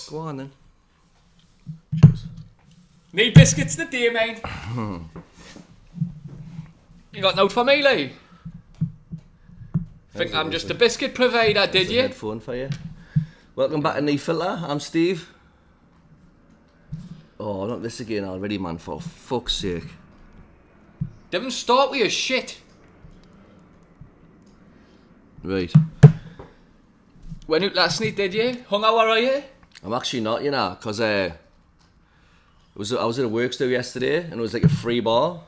biscuits. Go on then. Need biscuits today, mate. You got note for me, Lee? Think I'm just a biscuit provider, did you? Headphone for you. Welcome back to NE FILTA. I'm Steve. Oh, not this again already, man, for fuck's sake. Didn't start with your shit. Right. Went out last night, did you? Hungover, are you? I'm actually not, you know, because I was at a work store yesterday and it was like a free bar.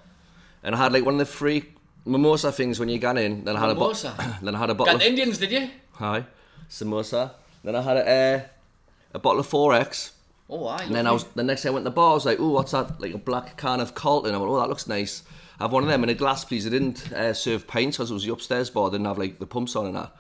And I had like one of the free mimosa things when you got in. Then I had Mimosa? then I had a bottle Got of... Indians, did you? Hi. Samosa. Then I had a bottle of 4X. Oh, aye. And then the next day I went to the bar, I was like, oh, what's that? Like a black can of Carlton. I went, oh, that looks nice. Have one of them in a glass, please. They didn't serve pints because it was the upstairs bar. They didn't have like the pumps on and that.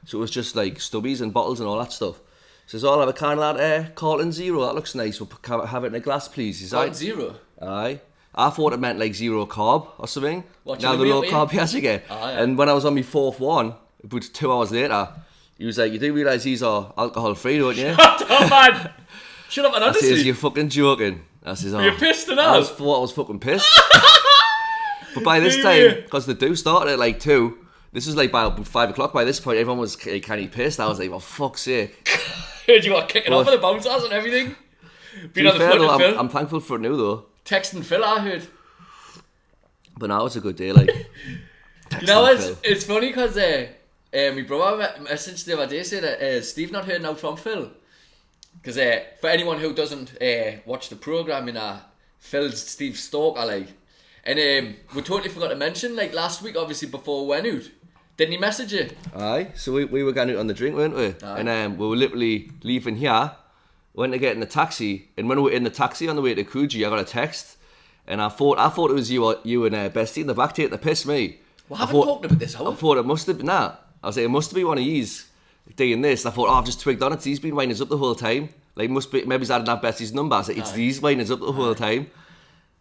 So it was just like stubbies and bottles and all that stuff. So I'll have a can of that Carlton Zero. That looks nice. We'll have it in a glass, please. He's Carlton like, Zero? Aye. I thought it meant like zero carb or something. Now the low carb yes again. And when I was on my fourth one, about 2 hours later, he was like, you do realise these are alcohol free, don't you? Shut up, man! Shut up, and honestly. I says, you're fucking joking. I says, oh. Are you pissed enough? I thought I was fucking pissed. But by this time, because the do started at like 2, this was like by 5 o'clock. By this point, everyone was kind of pissed. I was like, for fuck's sake. Heard you got kicking off with the bouncers and everything. Been on the fair, flood Phil. I'm thankful for it now though. Texting Phil, I heard. But now it's a good day, like. You know, it's funny because my brother messaged the other day said that Steve not heard now from Phil. Because for anyone who doesn't watch the programme, Phil's Steve Stalker, like. And we totally forgot to mention, like last week, obviously before we went out, didn't he message you? Aye, so we were going out on the drink, weren't we? Aye. And we were literally leaving here, went to get in the taxi, and when we were in the taxi on the way to Coogee, I got a text, and I thought it was you and Bestie in the back taking the piss me. We haven't talked about this, have we? I thought it must have been that. I was like, it must be one of yous doing this. I thought, I've just twigged on it. He's been winding us up the whole time. Like, maybe he's hadn't have Bestie's number. I was like, it's these winding us up the whole time.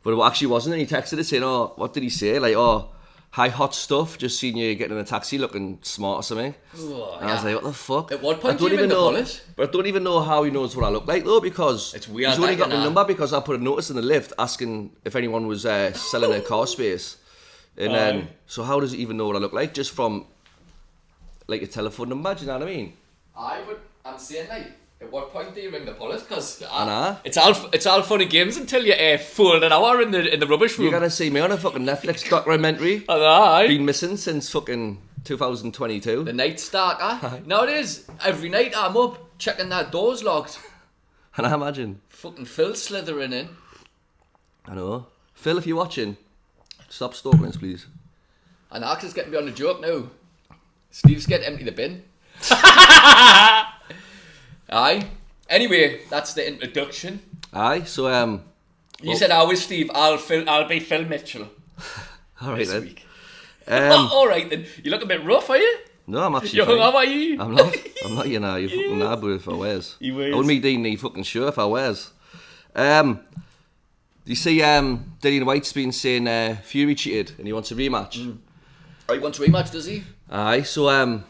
But it actually wasn't, and he texted us saying, oh, what did he say? Like, oh, hi, hot stuff, just seen you getting in a taxi looking smart or something. Oh, and I was like, what the fuck? At what point do you ring the police? But I don't even know how he knows what I look like, though, because it's weird, he's only got my number because I put a notice in the lift asking if anyone was selling a car space. And then, so how does he even know what I look like? Just from, like, a telephone number, do you know what I mean? But I'm saying, like, at what point do you ring the police? Because it's all fun and games until you fooled an hour in the rubbish room. You gotta see me on a fucking Netflix documentary. Been missing since fucking 2022. The Night Stalker. Now it is. Every night I'm up checking that door's locked. And I imagine fucking Phil slithering in. I know. Phil, if you're watching, stop stalking us, please. And Alex is getting me on the joke now. Steve's getting empty the bin. Aye. Anyway, that's the introduction. Aye. So you said I was Steve. I'll be Phil Mitchell. All right then. Week. All right then. You look a bit rough, are you? No, I'm actually. You're hung are you? I'm not. I'm not. You know, you're fucking nab if I wears. He wears. I wouldn't be doing the fucking sure if I wears. Do you see? Dillian Whyte's been saying Fury cheated and he wants a rematch. Oh, he wants a rematch, does he? Aye. So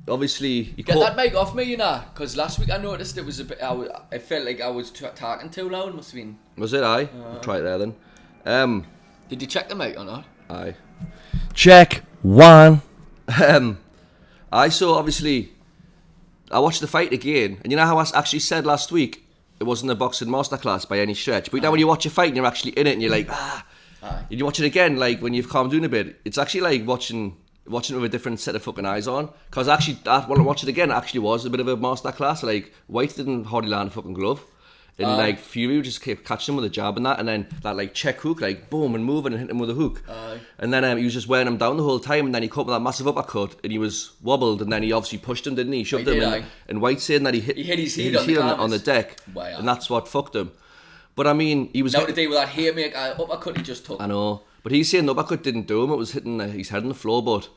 obviously he get that mic off me, you know, because last week I noticed it was a bit. I felt like I was talking too loud. Must have been. Was it? Aye. We'll try it there then. Did you check the mic or not? Aye. Check one. Aye. So obviously, I watched the fight again, and you know how I actually said last week it wasn't a boxing masterclass by any stretch. But now when you watch a fight and you're actually in it, and you're like, and you watch it again, like when you've calmed down a bit, it's actually like watching it with a different set of fucking eyes on. Because actually, when I watched it again, it actually was a bit of a masterclass. Like, White didn't hardly land a fucking glove. And like, Fury just kept catching him with a jab and that. And then that like check hook, like boom, and moving and hitting him with a hook. And then he was just wearing him down the whole time. And then he caught with that massive uppercut and he was wobbled. And then he obviously pushed him, didn't he? Shoved him. And White saying that he hit his head on the deck. Wow. And that's what fucked him. But I mean, he was... Now to deal with that haymaker uppercut he just took. I know. But he's saying the uppercut didn't do him. It was hitting his head on the floor, but...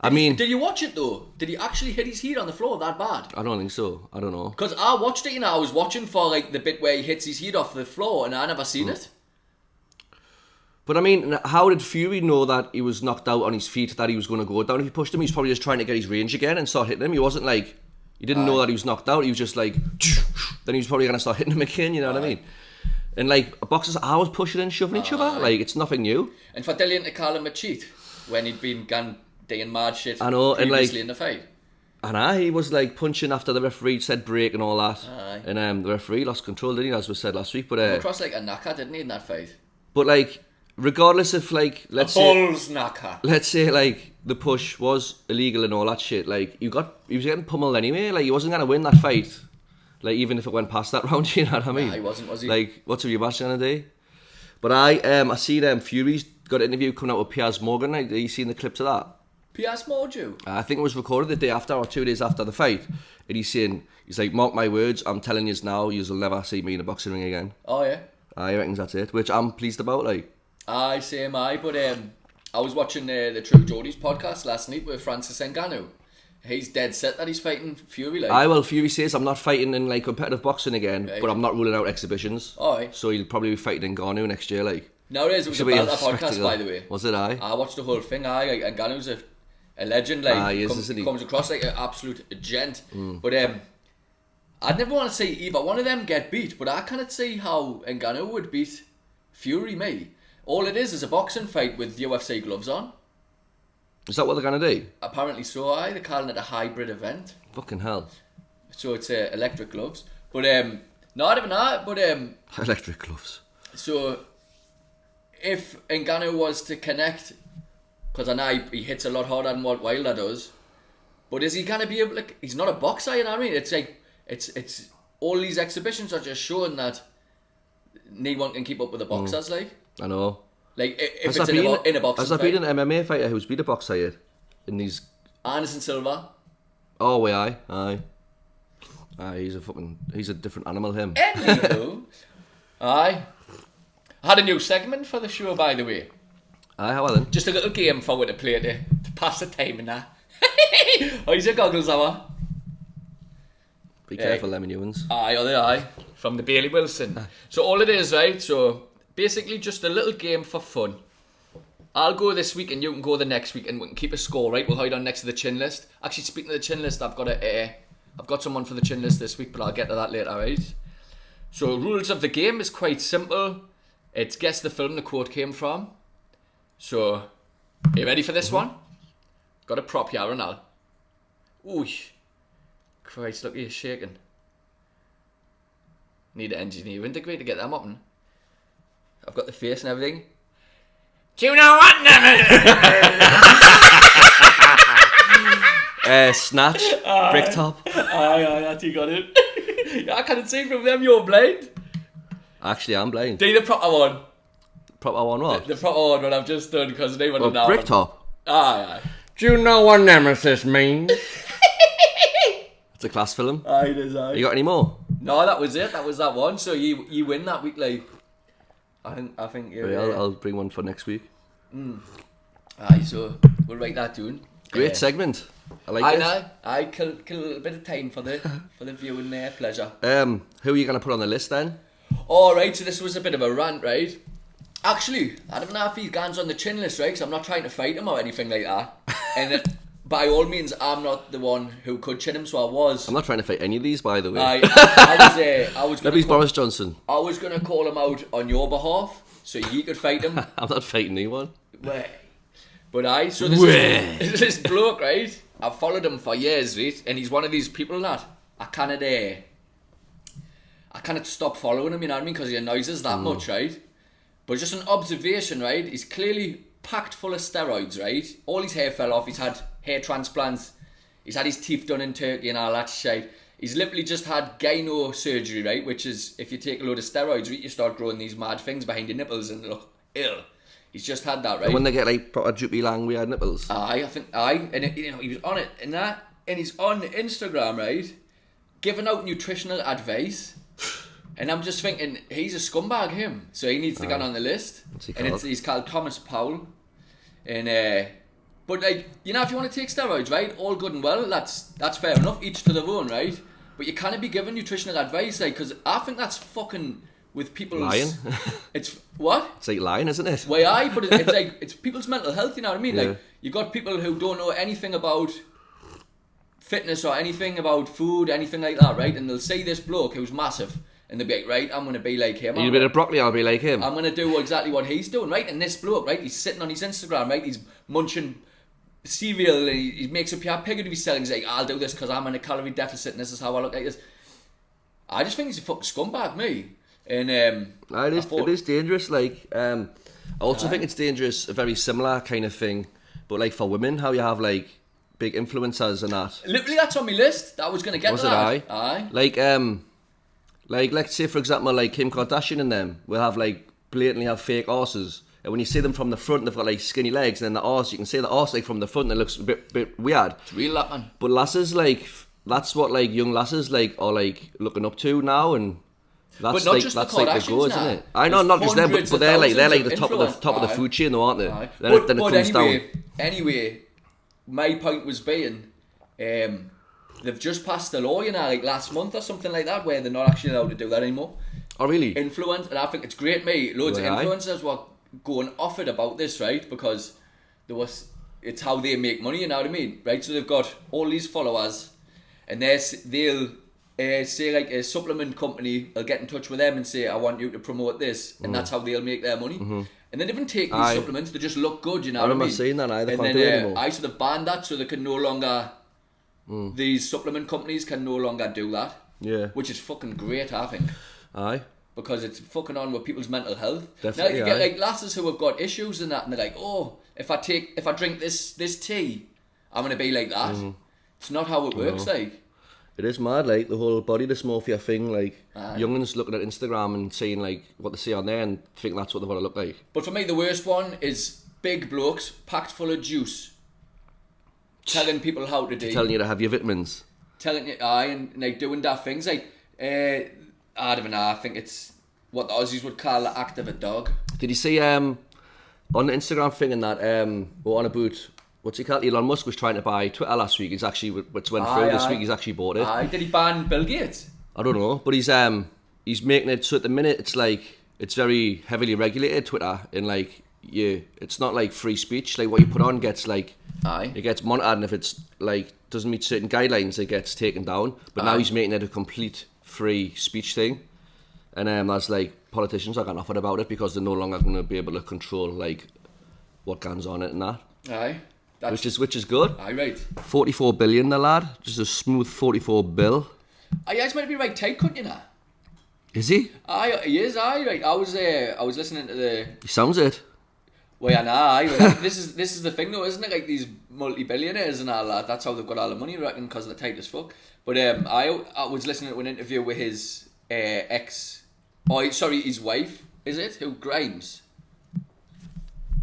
Did you watch it though? Did he actually hit his head on the floor that bad? I don't think so. I don't know. Because I watched it, you know, I was watching for like the bit where he hits his head off the floor and I never seen it. But I mean, how did Fury know that he was knocked out on his feet, that he was going to go down? If he pushed him, he's probably just trying to get his range again and start hitting him. He wasn't like You didn't know that he was knocked out. He was just like, then he was probably going to start hitting him again, you know what I mean? And like, boxers are always pushing and shoving each other. Like, it's nothing new. And for Dillian to call him a cheat when he'd been doing mad shit I know, previously and like, in the fight. And he was like punching after the referee said break and all that. Aye. And the referee lost control, didn't he, as we said last week. But Across like a knacker, didn't he, in that fight? But like, regardless of like, let's say like the push was illegal and all that shit, like he was getting pummeled anyway. Like he wasn't gonna win that fight. Like even if it went past that round, you know what I mean? Nah, he wasn't, was he? Like, what's a rematch gonna do? But I see Fury's got an interview coming out with Piers Morgan. Like, have you seen the clips of that? Piers Morgan? I think it was recorded the day after or 2 days after the fight. And he's like, mark my words, I'm telling you now, you'll never see me in a boxing ring again. Oh yeah? I reckon that's it, which I'm pleased about, like. Aye, same I, but I was watching the True Geordie's podcast last night with Francis Ngannou. He's dead set that he's fighting Fury, like. Fury says, I'm not fighting in like competitive boxing again, right. but I'm not ruling out exhibitions. Aye. So he'll probably be fighting Ngannou next year, like. Nowadays, it was about that podcast, by the way. Was it, aye? I watched the whole thing, aye. Like, Ngannou's a legend, like, comes across like an absolute gent. But I'd never want to see either one of them get beat, but I can't see how Ngannou would beat Fury, me. All it is a boxing fight with UFC gloves on. Is that what they're going to do? Apparently so, aye. They're calling it a hybrid event. Fucking hell. So it's electric gloves. But, not even that, but... electric gloves. So, if Ngannou was to connect, because I know he hits a lot harder than what Wilder does, but is he going to be able, like, he's not a boxer, you know what I mean? It's like, it's all these exhibitions are just showing that no one can keep up with the boxers, like. I know. Like, if it's in a boxing fight. Has there been an MMA fighter who's beat a boxer yet? In these... Anderson Silva. Oh, aye. He's a different animal, him. Anywho. Aye. I had a new segment for the show, by the way. Aye, how well then? Just a little game for we to play to pass the time and that. Oh, he's your goggles, hour. Be careful, Lemon Ewans. Aye. From the Bailey Wilson. So all it is, right, so basically just a little game for fun. I'll go this week and you can go the next week and we can keep a score, right? We'll hide on next to the chin list. Actually, speaking of the chin list, I've got someone for the chin list this week, but I'll get to that later, right? So rules of the game is quite simple. It's guess the film the quote came from. So, are you ready for this one? Got a prop here and all. Ooh. Christ, look, you're shaking. Need an engineering degree to get them up. I've got the face and everything. Do you know what? Snatch. Brick top. Aye, you got it. I can't see from them, you're blind. Actually, I'm blind. Do the proper one. Proper one what? The proper one, what I've just done, because they want to know. Brick top. Aye. Do you know what Nemesis means? It's a class film. Aye, it is, aye. You got any more? No, that was it. That was that one. So you win that week, like. I think you're... Yeah, I'll bring one for next week. Aye, so we'll write that down. Great segment. I like it. I know. I kill a little bit of time for the viewing pleasure. Who are you going to put on the list then? Alright, so this was a bit of a rant, right? Actually, I don't know if he's gone on the chin list, right? Because I'm not trying to fight him or anything like that. And by all means, I'm not the one who could chin him, so I was. I'm not trying to fight any of these, by the way. I was Maybe it's Boris Johnson. I was going to call him out on your behalf, so you could fight him. I'm not fighting anyone. But so this bloke, right? I've followed him for years, right? And he's one of these people that I cannot stop following him, you know what I mean? Because he annoys us that much, right? But just an observation, right? He's clearly packed full of steroids, right? All his hair fell off. He's had hair transplants. He's had his teeth done in Turkey and all that shit. He's literally just had gyno surgery, right? Which is, if you take a load of steroids, right, you start growing these mad things behind your nipples and look ill. He's just had that, right? And when they get like proper droopy long weird nipples. I think, and he was on it, and he's on Instagram, right? Giving out nutritional advice. And I'm just thinking, he's a scumbag, him. So he needs to get on the list. What's he called? He's called Thomas Powell. And but like, you know, if you want to take steroids, right, all good and well, that's fair enough, each to their own, right? But you can't be giving nutritional advice, like, because I think that's fucking with people's... Lying? It's what? It's like lying, isn't it? Well, aye, but it's like, it's people's mental health, you know what I mean? Yeah. Like, you got people who don't know anything about fitness or anything about food, anything like that, right? And they'll see this bloke who's massive, and they'll be like, right, I'm going to be like him. You eat a bit of broccoli, I'll be like him. I'm going to do exactly what he's doing, right? And this bloke, right, he's sitting on his Instagram, right? He's munching cereal, and he makes a PR pig and he's selling. He's like, I'll do this because I'm in a calorie deficit and this is how I look like this. I just think he's a fucking scumbag, me. And it is dangerous. Like, I also think it's dangerous. A very similar kind of thing, but like for women, how you have like big influencers and that. Literally, that's on my list. I was going to get to that. Aye. Like let's say for example, like Kim Kardashian and them will have like blatantly have fake arses. And when you see them from the front, they've got like skinny legs, and then the arse, you can see the arse like from the front, and it looks a bit weird. It's real, that, man. But lasses, like, that's what like young lasses like are like looking up to now, and that's like that's like the goal, isn't it? I know, not just them, but they're like the top of the food chain, though, aren't they? Then it comes down. Anyway, my point was being, they've just passed a law, you know, like last month or something like that, where they're not actually allowed to do that anymore. Oh, really? Influence, and I think it's great, mate. Loads of influencers were going off it about this, right? Because it's how they make money, you know what I mean, right? So they've got all these followers, and they'll say like a supplement company will get in touch with them and say, I want you to promote this, and that's how they'll make their money. And they don't even take these supplements; they just look good, you know what I mean? I remember seeing that. They can't and do it anymore. I sort of banned that, so they can no longer. These supplement companies can no longer do that. Yeah, which is fucking great, I think. Aye. Because it's fucking on with people's mental health. Definitely, now you get like lasses who have got issues and that, and they're like, oh, if I drink this tea, I'm gonna be like that. It's not how it works, like. It is mad, like the whole body dysmorphia thing. Like youngins looking at Instagram and seeing like what they see on there and think that's what they want to look like. But for me, the worst one is big blokes packed full of juice, telling people how to do. Telling you to have your vitamins. Telling you, and like doing daft things like. I don't know, I think it's what the Aussies would call the act of a dog. Did you see on the Instagram thing and that we're on about what's he called? Elon Musk was trying to buy Twitter last week. He's actually what's went through this week. He's actually bought it. Did he ban Bill Gates? I don't know, but he's making it so at the minute it's like it's very heavily regulated Twitter, and like it's not like free speech. Like what you put on gets like it gets monitored, and if it's like doesn't meet certain guidelines, it gets taken down. But now he's making it a complete free speech thing, and that's like politicians are getting offered about it because they're no longer going to be able to control like what goes on it and that. Which is good. Right. 44 billion, the lad, just a smooth 44 bill. He's meant to be right tight, couldn't you know? Is he? He is. Right. I was listening to the. He sounds it. Well, yeah, this is the thing though, isn't it? Like these multi-billionaires and all that. That's how they've got all the money, I reckon, because they're tight as fuck. But I was listening to an interview with his his wife, is it? Who Grimes?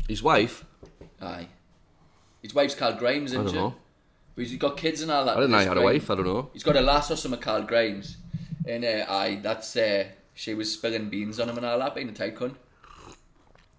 His wife? Aye. His wife's called Grimes, isn't she? I don't know. But he's got kids and all that. I didn't know he had a wife, I don't know. He's got a lass or something called Grimes. And that's she was spilling beans on him and all that, being a tight cunt.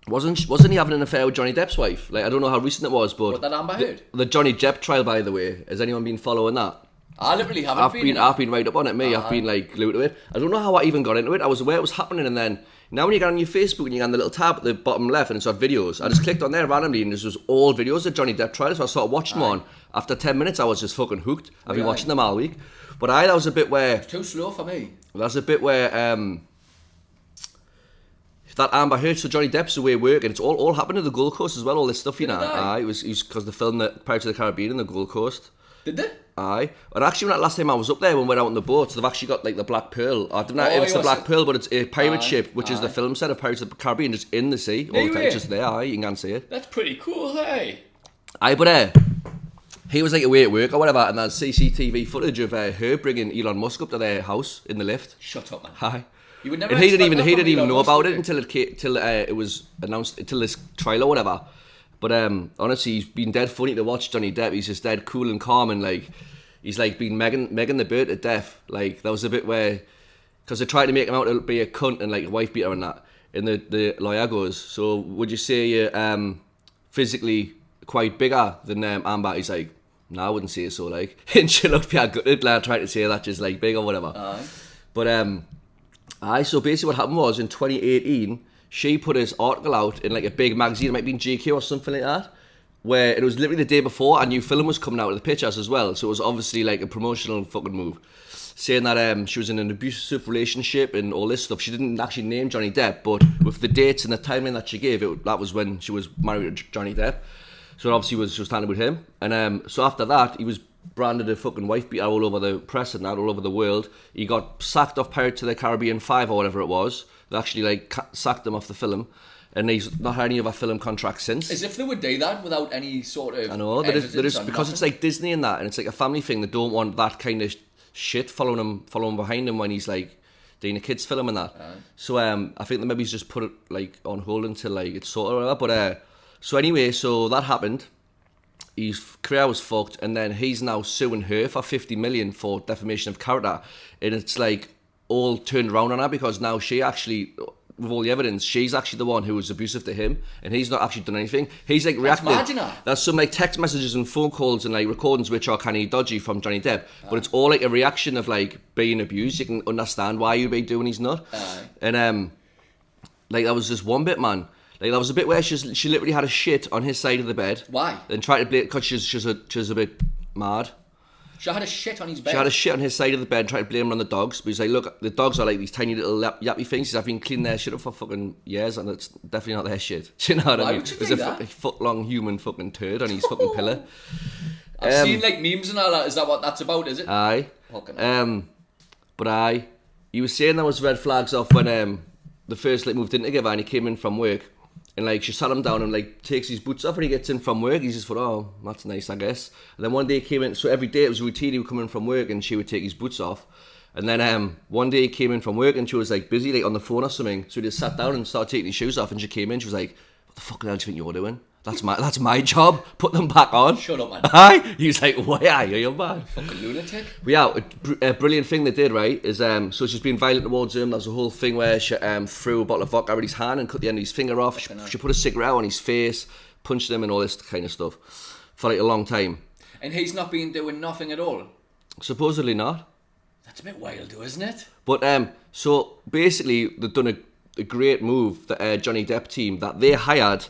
Wasn't he having an affair with Johnny Depp's wife? Like, I don't know how recent it was, but... What, that Amber Heard? The Johnny Depp trial, by the way. Has anyone been following that? I literally haven't I've been right up on it, me. I've been like glued to it. I don't know how I even got into it. I was aware it was happening, and then now when you get on your Facebook and you get on the little tab at the bottom left and it's got videos, I just clicked on there randomly and this was all videos of Johnny Depp trials. So I started watching them on. After 10 minutes, I was just fucking hooked. I've been watching them all week. But that was a bit where... It's too slow for me. That's a bit where... that Amber Heard, so Johnny Depp's away working. It's all happened in the Gold Coast as well, all this stuff, you know. It was because they filmed the Pirates of the Caribbean in the Gold Coast. Did they? Aye. And actually, when that last time I was up there, when we went out on the boat, they've actually got like the Black Pearl. I don't know if it's the Black Pearl, but it's a pirate ship, which is the film set of Pirates of the Caribbean, just in the sea all the time, just there. You can see it. That's pretty cool, hey. Aye, but he was like away at work or whatever, and there's CCTV footage of her bringing Elon Musk up to their house in the lift. Shut up, man. Aye. You would never and he didn't even know about it until it was announced, until this trial or whatever. But honestly, he's been dead funny to watch. Johnny Depp, he's just dead cool and calm, and like he's like been Megan the bird to death. Like that was a bit where, because they tried to make him out to be a cunt and like a wife beater and that. And the lawyer goes, so would you say you're physically quite bigger than Amber? He's like, no, I wouldn't say so. Like, and she looked pretty gutted, like trying to say that just like big or whatever. But so basically what happened was in 2018, she put this article out in like a big magazine, it might be in GQ or something like that, where it was literally the day before a new film was coming out of the pictures as well, so it was obviously like a promotional fucking move, saying that she was in an abusive relationship and all this stuff. She didn't actually name Johnny Depp, but with the dates and the timing that she gave, that was when she was married to Johnny Depp. So it obviously she was standing with him, and so after that he was branded a fucking wife beater all over the press and that, all over the world. He got sacked off Pirates of the Caribbean 5 or whatever it was. They actually like sacked him off the film, and he's not had any other film contracts since. As if they would do that without any sort of... I know, there is because it's like Disney and that, and it's like a family thing. They don't want that kind of shit following behind him when he's like doing a kids film and that. So I think that maybe he's just put it like on hold until like it's sorted or whatever. But so anyway, so that happened. His career was fucked, and then he's now suing her for 50 million for defamation of character, and it's like all turned around on her because now she actually, with all the evidence, she's actually the one who was abusive to him, and he's not actually done anything. He's like reacted. There's some like text messages and phone calls and like recordings which are kind of dodgy from Johnny Depp, but it's all like a reaction of like being abused. You can understand why you'd be doing he's not. And like that was just one bit, man. Like that was a bit where she literally had a shit on his side of the bed. Why? Then tried to blame, because she's a bit mad. She had a shit on his bed? She had a shit on his side of the bed and tried to blame it on the dogs. But he's like, look, the dogs are like these tiny little yappy things. He's, I've been cleaning their shit up for fucking years, and it's definitely not their shit. Do you know what I mean? Would you There's do a that? foot-long human fucking turd on his fucking pillow. I've seen like memes and all that. Is that what that's about, is it? Aye. But he was saying there was red flags off when the first like moved in together, and he came in from work. And like she sat him down and like takes his boots off, and he gets in from work. He's just thought, oh, that's nice, I guess. And then one day he came in, so every day it was routine. He would come in from work and she would take his boots off. And then one day he came in from work and she was like busy, like on the phone or something. So he just sat down and started taking his shoes off. And she came in, she was like, "What the fuck do you think you're doing? That's my job. Put them back on." Shut up, man. Aye. He was like, "Why are you? You're mad." Fucking lunatic. But yeah, a brilliant thing they did, right, is so she's been violent towards him. There's a whole thing where she threw a bottle of vodka at his hand and cut the end of his finger off. She put a cigarette on his face, punched him and all this kind of stuff for like a long time. And he's not been doing nothing at all? Supposedly not. That's a bit wild though, isn't it? But so basically they've done a great move, the Johnny Depp team, that they hired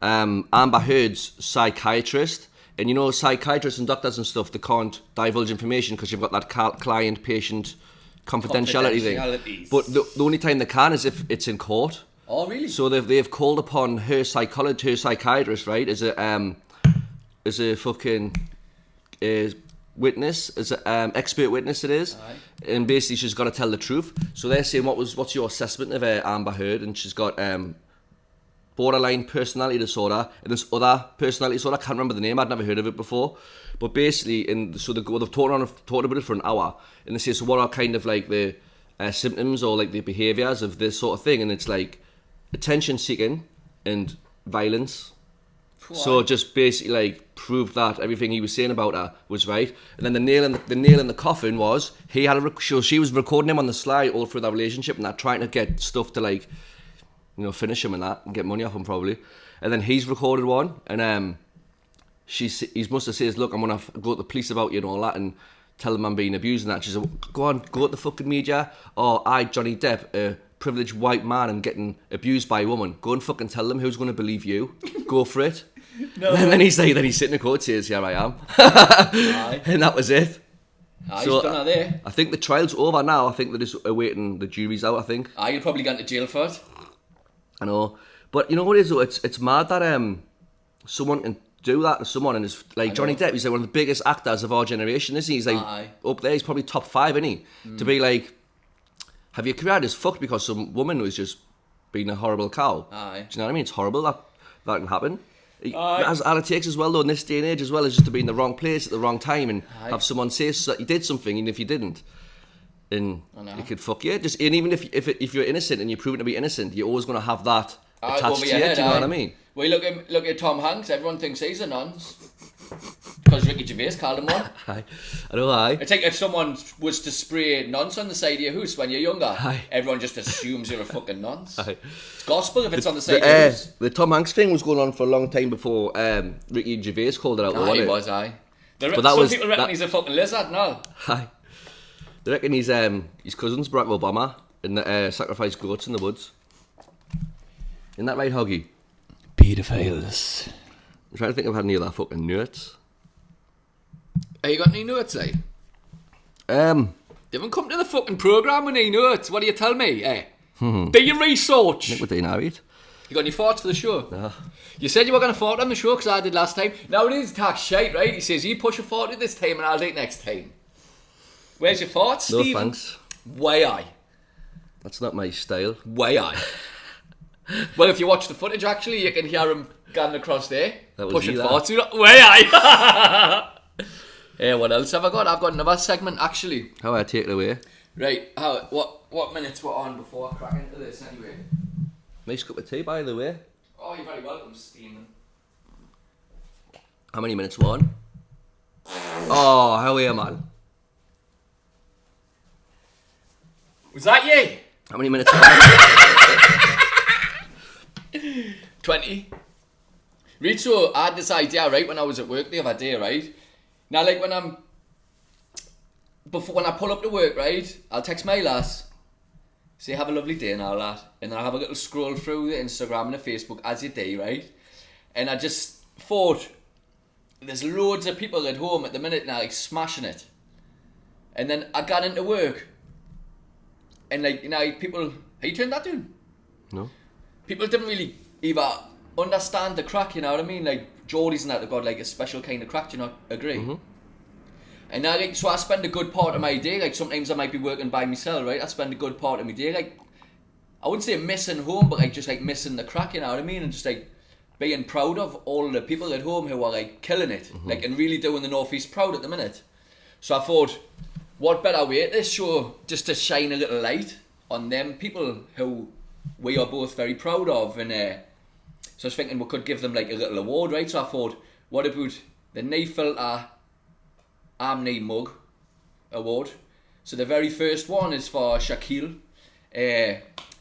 Amber Heard's psychiatrist. And you know, psychiatrists and doctors and stuff, they can't divulge information because you've got that client-patient confidentiality thing. But the only time they can is if it's in court. Oh, really? So they've called upon her psychiatrist, right, as a fucking witness, as an expert witness it is. Aye. And basically she's got to tell the truth. So they're saying, what's your assessment of Amber Heard? And she's got borderline personality disorder, and this other personality disorder, I can't remember the name, I'd never heard of it before, but basically, they've talked about it for an hour, and they say, so what are kind of like the symptoms or like the behaviours of this sort of thing, and it's like attention seeking and violence. What? So just basically like proved that everything he was saying about her was right. And then the nail in the coffin was he had she was recording him on the slide all through that relationship and that, trying to get stuff to like, you know, finish him and that and get money off him probably. And then he's recorded one, and he must have says, look, I'm gonna go to the police about you and all that, and tell them I'm being abused and that. She said, go to the fucking media. Or Johnny Depp, a privileged white man and getting abused by a woman. Go and fucking tell them. Who's going to believe you? Go for it. No. And then he's sitting in court, says, here I am. And that was it. So he's done that there. I think the trial's over now. I think they're just awaiting the jury's out, I think. You'll probably go into jail for it. I know. But you know what it is though? It's mad that someone can do that to someone, and it's like Johnny Depp, he's like one of the biggest actors of our generation, isn't he? He's like up there, he's probably top 5, isn't he? To be like, have your career just fucked because some woman was just being a horrible cow. Do you know what I mean? It's horrible that can happen. As all it takes as well though in this day and age as well, is just to be in the wrong place at the wrong time and have someone say that you did something, even if you didn't. And it could fuck you. And even if you're innocent and you're proven to be innocent, you're always going to have that attached to you. Do you know what I mean? Well, look at Tom Hanks. Everyone thinks he's a nonce because Ricky Gervais called him one. I know. It's like if someone was to spray nonce on the side of your house when you're younger, everyone just assumes you're a fucking nonce. It's gospel if it's on the side of your house. The Tom Hanks thing was going on for a long time before Ricky Gervais called it out. He was. Some people reckon he's a fucking lizard now. They reckon his cousin's Barack Obama and sacrificed goats in the woods. Isn't that right, Hoggy? Pedophiles. I'm trying to think if I've had any of that fucking notes. Have you got any notes, eh? You haven't come to the fucking programme with any notes. What do you tell me, eh? Do your research. I think we're doing alright. You got any thoughts for the show? No. You said you were going to fart on the show because I did last time. Now it is tax shite, right? He says, you push a 40 this time and I'll do it next time. Where's your thoughts, No Stephen? thanks. Way I. That's not my style. Way I. Well, if you watch the footage, actually, you can hear him going across there. That was pushing you, that. farts. Way I. What else have I got? I've got another segment, actually. How I take it away? Right, what minutes we're on before I crack into this, anyway? Nice cup of tea, by the way. Oh, you're very welcome, Stephen. How many minutes we're on? Oh, how are you, man? Was that you? How many minutes? 20. Read, so I had this idea, right, when I was at work the other day, right? Now, like, when I pull up to work, right, I'll text my lass, say, have a lovely day and all that, and then I'll have a little scroll through the Instagram and the Facebook as you do, right? And I just thought, there's loads of people at home at the minute now, like, smashing it. And then I got into work, and, like, you know, people, have you turned that down? No. People didn't really either understand the crack, you know what I mean? Like, Geordies and that have got, like, a special kind of crack, do you not agree? Mm-hmm. And now, like, so I spend a good part of my day, like, sometimes I might be working by myself, right? I spend a good part of my day, like, I wouldn't say missing home, but, like, just, like, missing the crack, you know what I mean? And just, like, being proud of all of the people at home who are, like, killing it, like, and really doing the North East proud at the minute. So I thought, what better way at this show just to shine a little light on them people who we are both very proud of, and so I was thinking we could give them, like, a little award, right? So I thought, what about the NE FILTA NE Mug award? So the very first one is for Shaquille.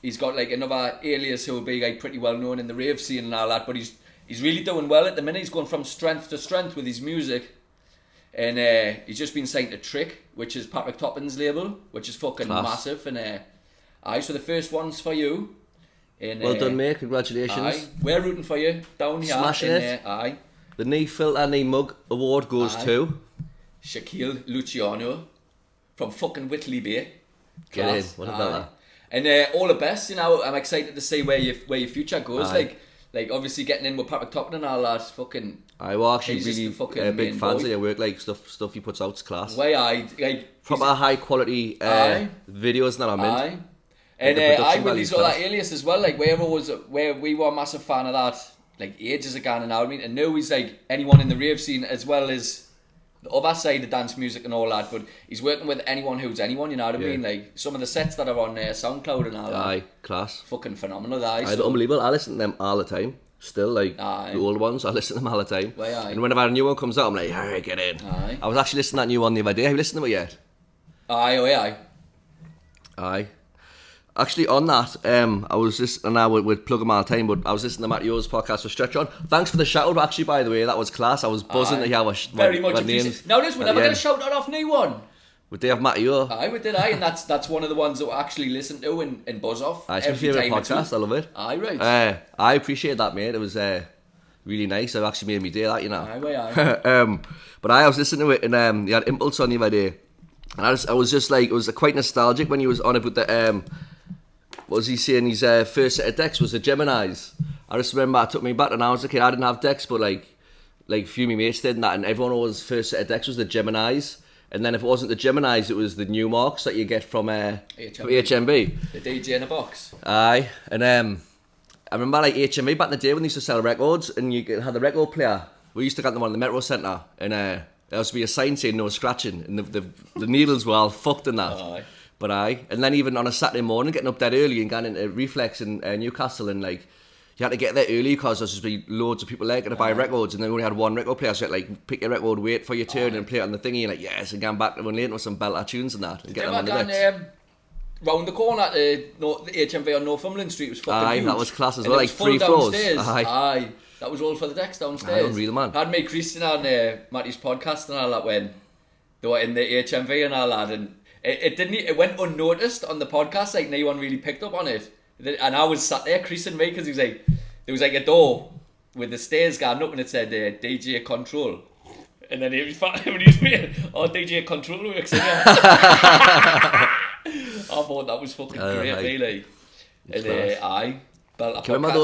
He's got, like, another alias who will be, like, pretty well known in the rave scene and all that, but he's really doing well at the minute. He's going from strength to strength with his music, and he's just been signed to Trick, which is Patrick Toppin's label, which is fucking massive. And so the first one's for you. And, Well done, mate. Congratulations. We're rooting for you down here. Smashing it. The NE FILTA NE Mug award goes to Shaquille Luciano from fucking Whitley Bay. Get in. What about that? And all the best. You know, I'm excited to see where your future goes. Like obviously getting in with Patrick Toppin and all that. Fucking. I was actually he's just really the fucking big main fans boy. of your work. Like stuff he puts out's class. Like Proper high quality videos that I'm in. Aye. And I with these other alias as well, like where we were a massive fan of that, like, ages ago, and I mean, and now he's like anyone in the rave scene as well as the other side of dance music and all that, but he's working with anyone who's anyone, you know what I mean? Like some of the sets that are on SoundCloud and all that. Aye, class. Fucking phenomenal, guys. Aye, unbelievable. I listen to them all the time. Still, like, the old ones, I listen to them all the time. And whenever a new one comes out, I'm like, hey, get in. Aye. I was actually listening to that new one the other day. Have you listened to it yet? Aye. Actually, on that, I was just, and I would plug them all the time, but I was listening to Matteo's podcast with Stretch On. Thanks for the shout out, actually, by the way. That was class. I was buzzing to hear very much appreciated. Now, we're never going to shout out off new one. We did have Matteo. Aye, we did, and that's one of the ones that we actually listen to and buzz off. It's my favourite podcast. I love it. Aye, right. I appreciate that, mate. It was really nice. It actually made me day that, you know. Aye. But I was listening to it, and he had Impulse on the other day, and I was just like, it was quite nostalgic when he was on about the what was he saying? His first set of decks was the Geminis. I just remember it took me back, and I was a kid. I didn't have decks, but like a few of my mates did, and that, and everyone always first set of decks was the Geminis. And then if it wasn't the Geminis, it was the new marks that you get from HMV. The DJ in a box. Aye, and I remember like HMV back in the day when they used to sell records, and you had the record player. We used to get them on the Metro Centre, and there used to be a sign saying no scratching, and the needles were all fucked in that. Aye. But and then even on a Saturday morning, getting up that early and going into Reflex in Newcastle, and like you had to get there early because there's just be loads of people there going to buy records, and they only had one record player, so you had to like pick your record, wait for your turn, and play it on the thingy, and like yes, and going back to one later with some belter tunes and that, and get them on the decks. Round the corner, the HMV on Northumberland Street was fucking huge. That was class as well, like 3 floors. Aye. Aye, that was all for the decks downstairs. Unreal, man. I had mate Christian on Matty's podcast and all that when they were in the HMV and all that, and it went unnoticed on the podcast, like no one really picked up on it. And I was sat there creasing me because there was like a door with the stairs going up and it said DJ Control. And then he was me, oh, DJ Control works in here. I thought that was fucking great, really. And aye. Can you remember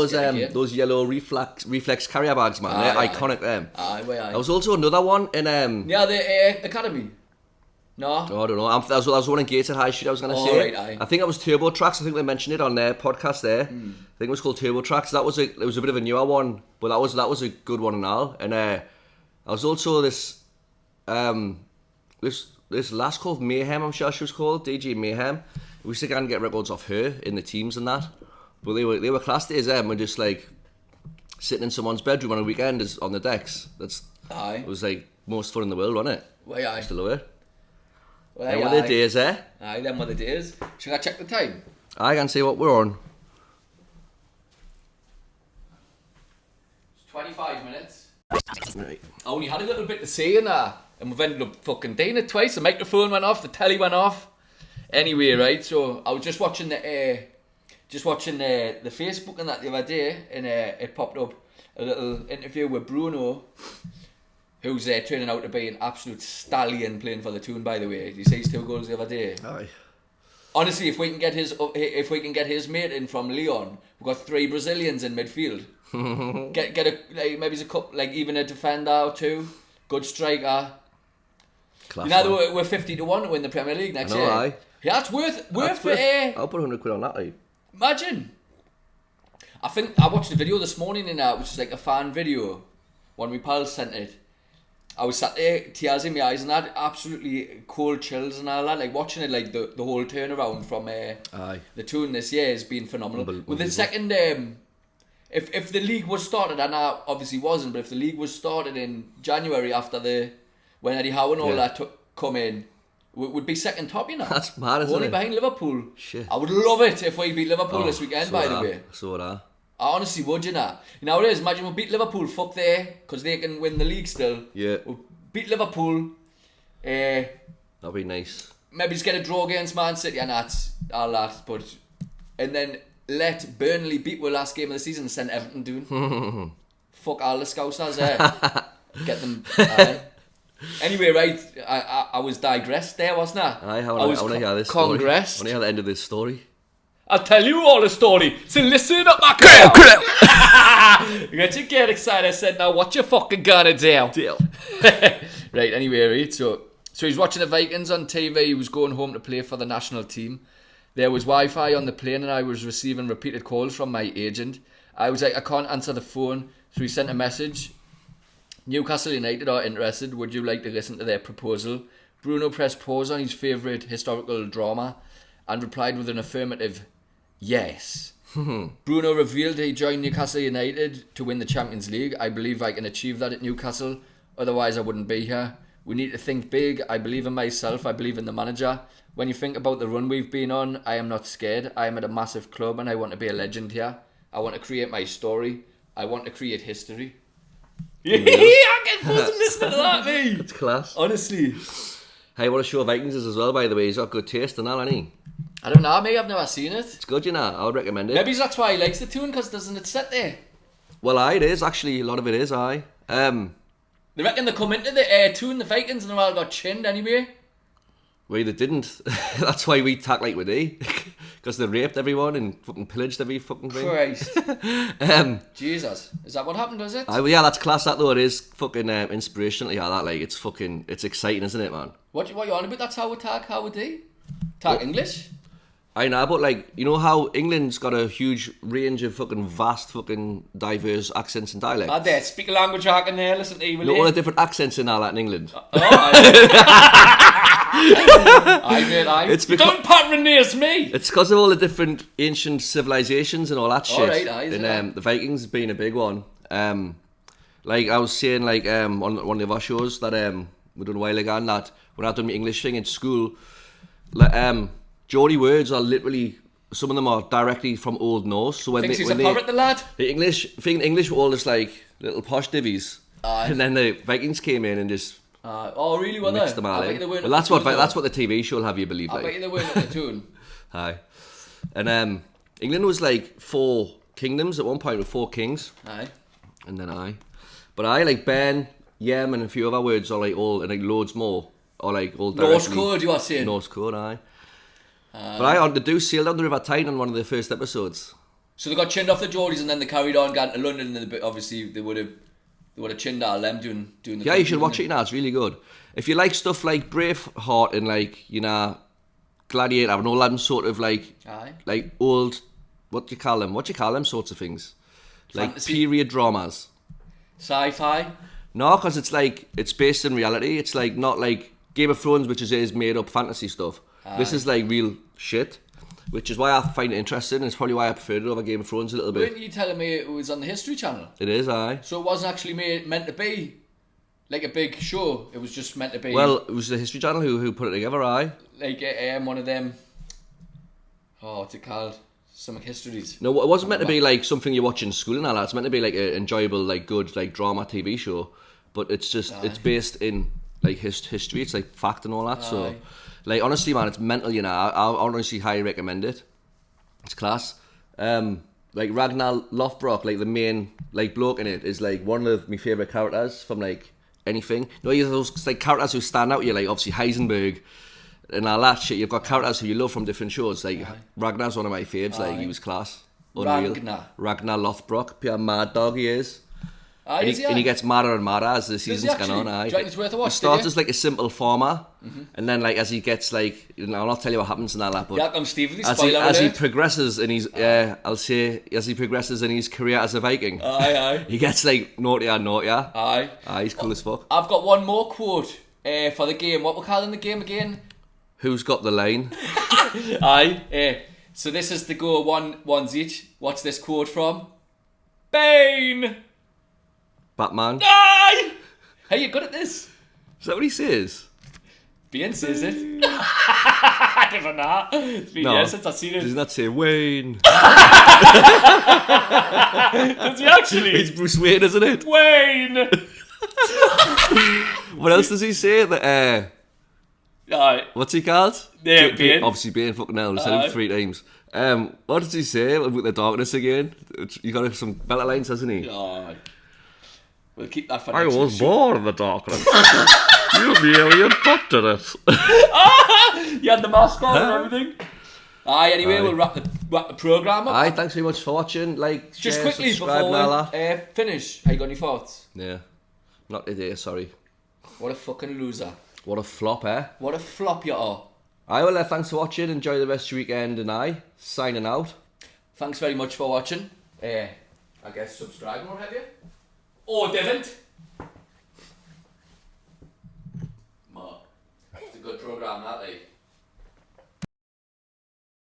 those yellow reflex carrier bags, man? They're iconic, them. Aye. There was also another one in... Yeah, the Academy. No? Oh, I don't know. That was one in Gateshead High Street, I was going to say. Right, aye. I think that was Turbo Tracks. I think they mentioned it on their podcast there. I think it was called Turbo Tracks. It was a bit of a newer one, but that was a good one and all. And I was also this lass called Mayhem, I'm sure she was called, DJ Mayhem. We used to go and get records off her in the teams and that. But they were class days, we're just like sitting in someone's bedroom on a weekend on the decks. It was like most fun in the world, wasn't it? Well, aye. I used to love it. Well, them were the days, Aye, them were the days. Should I check the time? I can see what we're on. It's 25 minutes. Right. I only had a little bit to say in there, and we've ended up fucking doing it twice. The microphone went off, the telly went off. Anyway, right, so I was just watching the Facebook and that the other day, and it popped up a little interview with Bruno, who's turning out to be an absolute stallion playing for the Toon, by the way. Did you see his 2 goals the other day? Aye. Honestly, if we can get his mate in from Leon, we've got 3 Brazilians in midfield. get maybe it's a couple, like even a defender or 2, good striker. Class, you know, we're 50 to 1 to win the Premier League next year. Aye. Yeah, it's worth it. I'll put 100 quid on that, like. Imagine. I think I watched a video this morning which is like a fan video. One of my pals sent it. I was sat there, tears in my eyes and that, absolutely cold chills and all that, like watching it, like the whole turnaround from the Toon this year has been phenomenal. With the second, if the league was started, and I obviously wasn't, but if the league was started in January after when Eddie Howe and all that come in, would be second top, you know. That's mad, isn't Only it? behind Liverpool. Shit. I would love it if we beat Liverpool this weekend, so by the way. So would I. I honestly would, you know. You know what it is? Imagine we beat Liverpool, fuck there, because they can win the league still. Yeah. We'll beat Liverpool. That'd be nice. Maybe just get a draw against Man City and that's all that. And then let Burnley beat our last game of the season and send Everton doing. Fuck all the Scousers there. Get them. Anyway, right, I was digressed there, wasn't I? I want to hear this story. Congressed. I want to hear the end of this story. I'll tell you all the story, so listen up, my girl. You got to get excited. I said, now what you fucking gonna do? Deal. Right, anyway, right, so he's watching the Vikings on TV. He was going home to play for the national team. There was Wi-Fi on the plane and I was receiving repeated calls from my agent. I was like, I can't answer the phone, so he sent a message. Newcastle United are interested. Would you like to listen to their proposal? Bruno pressed pause on his favourite historical drama and replied with an affirmative yes. Bruno revealed he joined Newcastle United to win the Champions League. I believe I can achieve that at Newcastle. Otherwise I wouldn't be here. We need to think big. I believe in myself. I believe in the manager. When you think about the run we've been on, I am not scared. I am at a massive club and I want to be a legend here. I want to create my story. I want to create history. Yeah, I get fun listening to that, mate. That's class. Honestly. Hey, what a show Vikings is as well, by the way. He's got good taste and that, hasn't he? I don't know, mate. I've never seen it. It's good, you know. I would recommend it. Maybe that's why he likes the Toon, because doesn't it sit there? Well, aye, it is. Actually, a lot of it is, aye. They reckon they come into the Toon, the Vikings, and they all got chinned anyway. Well, they didn't. That's why we tack like we do. Because they raped everyone and fucking pillaged every fucking thing. Christ. Jesus. Is that what happened, was it? Yeah, that's class, that though. It is fucking inspirational. Yeah, that, like, it's exciting, isn't it, man? What you on about? That's how we talk, how we do? Talk English? I know, but like, you know how England's got a huge range of fucking vast fucking diverse accents and dialects? I dare speak a language I can hear, listen to you. All the different accents and all that in England. Don't patronize me! It's because of all the different ancient civilizations and all that shit. Alright, and the Vikings being a big one. Like I was saying, like on one of our shows that we done a while ago, and that when I done my English thing in school, like, Geordie words are literally, some of them are directly from Old Norse. So when Thinks he's a pirate, the lad. The English were all just like little posh divvies, and then the Vikings came in and just really were mixed they? them all in. Well, that's what the TV show will have you believe. I bet you they weren't at the Toon. Aye, and England was like 4 kingdoms at one point with 4 kings. Aye. And then but I like Ben, Yem, and a few other words are like all, and like loads more, or like all directly. Norse code, you are saying? Norse code, but I on the do sail down the River Tyne on one of the first episodes. So they got chinned off the Geordies and then they carried on, got to London, and obviously they would have chinned out them doing the. Yeah, you should watch it now. It's really good. If you like stuff like Braveheart and like Gladiator and all that sort of like old, what do you call them sorts of things, Fantasy. Like period dramas. Sci-fi. No, because it's based in reality. It's like not like Game of Thrones, which is made up fantasy stuff. This is like real shit, which is why I find it interesting. And it's probably why I preferred it over Game of Thrones a little bit. Weren't you telling me it was on the History Channel? It is, So it wasn't actually meant to be like a big show. It was just meant to be. Well, it was the History Channel who put it together, Like one of them. Oh, what's it called? Some histories. No, it wasn't meant to be like something you watch in school and all that. It's meant to be like an enjoyable, like good, like drama TV show. But it's just it's based in like history. It's like fact and all that. So, like honestly, man, it's mental. I honestly highly recommend it. It's class. Like Ragnar Lothbrok, like the main like bloke in it, is like one of my favourite characters from like anything. You have those like characters who stand out. You're like obviously Heisenberg and all that shit. You've got characters who you love from different shows. Like Ragnar's one of my faves. Like he was class. Unreal. Ragnar Lothbrok, pure mad dog he is. And he gets madder and madder as the seasons go on. Do you think it's worth a watch? He starts as like a simple farmer, and then like as he gets like, I'll not tell you what happens and all that, but as he progresses in his, I'll say as he progresses in his career as a Viking, he gets like naughtier and naughtier. He's cool as fuck. I've got one more quote for the game. What we're calling the game again? Who's got the line? So this is to go ones each. What's this quote from? Bane! Batman. Aye! Hey, you're good at this. Is that what he says? Bane says it. I never know. It's been years since I've seen it. Does he not say Wayne? Does he actually? It's Bruce Wayne, isn't it? Wayne! What else does he say? What's he called? Yeah, Bane. Obviously Bane, fucking hell. I said him 3 times. What does he say with the darkness again? You got some better lines, hasn't he? We'll keep that for I next was week. born in the darkness. You merely adopted it. You had the mask on and everything. Anyway, we'll wrap the programme up. Thanks very much for watching. Like, just share, quickly before we finish. Have you got any thoughts? Yeah. Not today, sorry. What a fucking loser. What a flop, eh? What a flop you are. Thanks for watching. Enjoy the rest of your weekend, and signing out. Thanks very much for watching. I guess subscribe and what have you. Or didn't. It's a good programme, that, like.